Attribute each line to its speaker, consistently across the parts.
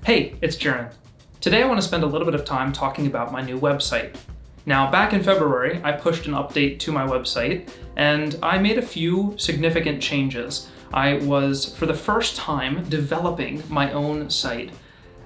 Speaker 1: Hey, it's Jarren. Today I want to spend a little bit of time talking about my new website. Now, back in February, I pushed an update to my website, and I made a few significant changes. I was, for the first time, developing my own site.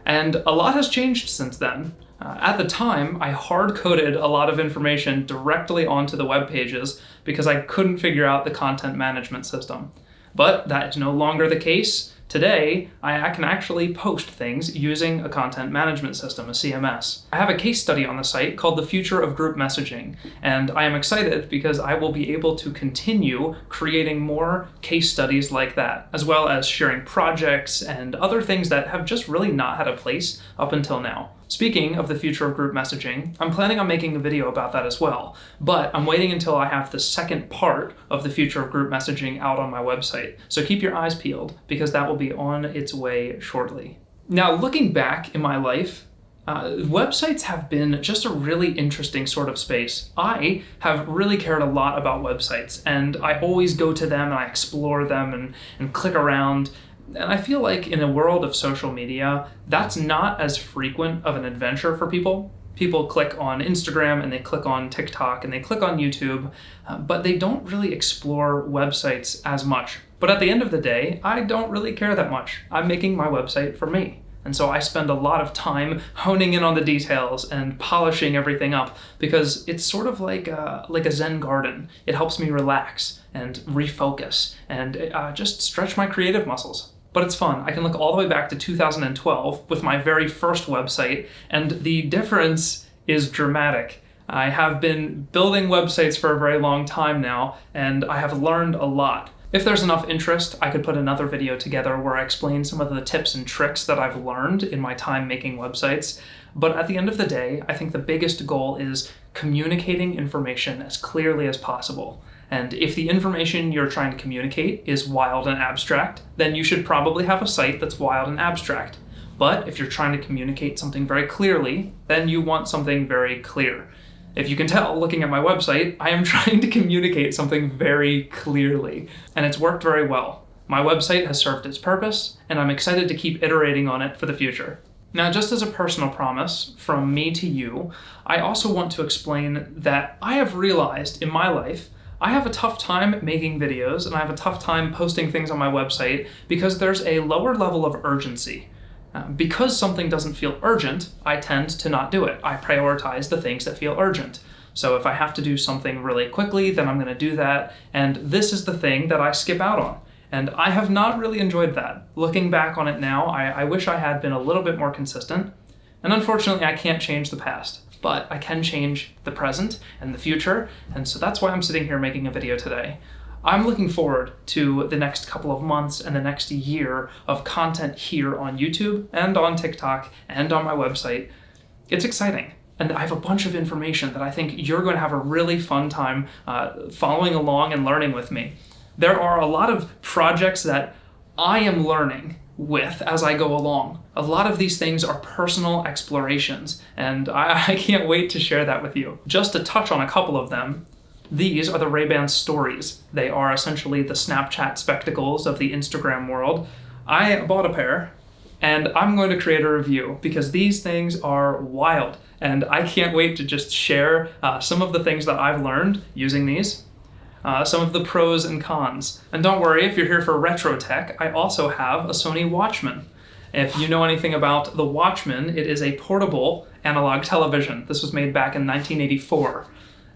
Speaker 1: And a lot has changed since then. At the time, I hard-coded a lot of information directly onto the web pages because I couldn't figure out the content management system. But that is no longer the case. Today, I can actually post things using a content management system, a CMS. I have a case study on the site called The Future of Group Messaging, and I am excited because I will be able to continue creating more case studies like that, as well as sharing projects and other things that have just really not had a place up until now. Speaking of the future of group messaging, I'm planning on making a video about that as well, but I'm waiting until I have the second part of the future of group messaging out on my website. So keep your eyes peeled, because that will be on its way shortly. Now, looking back in my life, websites have been just a really interesting sort of space. I have really cared a lot about websites, and I always go to them and I explore them and click around. And I feel like in a world of social media, that's not as frequent of an adventure for people. People click on Instagram and they click on TikTok and they click on YouTube, but they don't really explore websites as much. But at the end of the day, I don't really care that much. I'm making my website for me. And so I spend a lot of time honing in on the details and polishing everything up because it's sort of like a Zen garden. It helps me relax and refocus and just stretch my creative muscles. But it's fun. I can look all the way back to 2012 with my very first website, and the difference is dramatic. I have been building websites for a very long time now, and I have learned a lot. If there's enough interest, I could put another video together where I explain some of the tips and tricks that I've learned in my time making websites. But at the end of the day, I think the biggest goal is communicating information as clearly as possible. And if the information you're trying to communicate is wild and abstract, then you should probably have a site that's wild and abstract. But if you're trying to communicate something very clearly, then you want something very clear. If you can tell, looking at my website, I am trying to communicate something very clearly, and it's worked very well. My website has served its purpose, and I'm excited to keep iterating on it for the future. Now, just as a personal promise from me to you, I also want to explain that I have realized in my life I have a tough time making videos and I have a tough time posting things on my website because there's a lower level of urgency. Because something doesn't feel urgent, I tend to not do it. I prioritize the things that feel urgent. So if I have to do something really quickly, then I'm going to do that, and this is the thing that I skip out on. And I have not really enjoyed that. Looking back on it now, I wish I had been a little bit more consistent, and unfortunately I can't change the past. But I can change the present and the future, and so that's why I'm sitting here making a video today. I'm looking forward to the next couple of months and the next year of content here on YouTube and on TikTok and on my website. It's exciting, and I have a bunch of information that I think you're going to have a really fun time following along and learning with me. There are a lot of projects that I am learning with as I go along. A lot of these things are personal explorations, and I can't wait to share that with you. Just to touch on a couple of them, these are the Ray-Ban Stories. They are essentially the Snapchat spectacles of the Instagram world. I bought a pair, and I'm going to create a review because these things are wild, and I can't wait to just share some of the things that I've learned using these. Some of the pros and cons. And don't worry, if you're here for retro tech, I also have a Sony Watchman. If you know anything about the Watchman, it is a portable analog television. This was made back in 1984.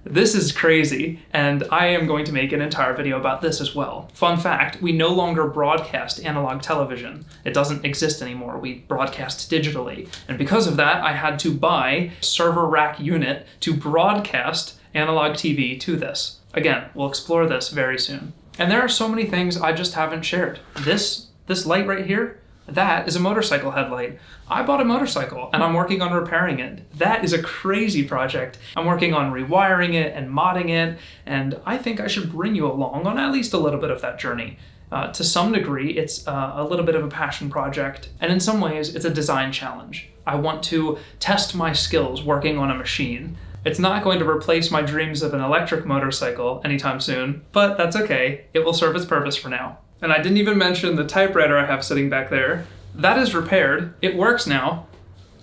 Speaker 1: This is crazy, and I am going to make an entire video about this as well. Fun fact, we no longer broadcast analog television. It doesn't exist anymore. We broadcast digitally. And because of that, I had to buy a server rack unit to broadcast analog TV to this. Again, we'll explore this very soon. And there are so many things I just haven't shared. This light right here, that is a motorcycle headlight. I bought a motorcycle and I'm working on repairing it. That is a crazy project. I'm working on rewiring it and modding it, and I think I should bring you along on at least a little bit of that journey. To some degree, it's a little bit of a passion project, and in some ways, it's a design challenge. I want to test my skills working on a machine. It's not going to replace my dreams of an electric motorcycle anytime soon, but that's okay. It will serve its purpose for now. And I didn't even mention the typewriter I have sitting back there. that is repaired. It works now.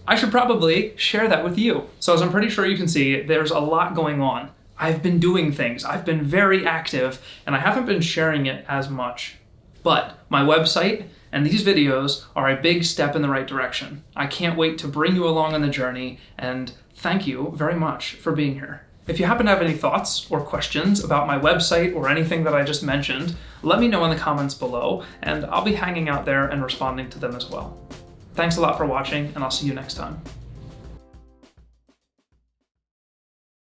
Speaker 1: I should probably share that with you. So as I'm pretty sure you can see, there's a lot going on. I've been doing things, I've been very active, and I haven't been sharing it as much. But my website and these videos are a big step in the right direction. I can't wait to bring you along on the journey, and thank you very much for being here. If you happen to have any thoughts or questions about my website or anything that I just mentioned, let me know in the comments below, and I'll be hanging out there and responding to them as well. Thanks a lot for watching, and I'll see you next time.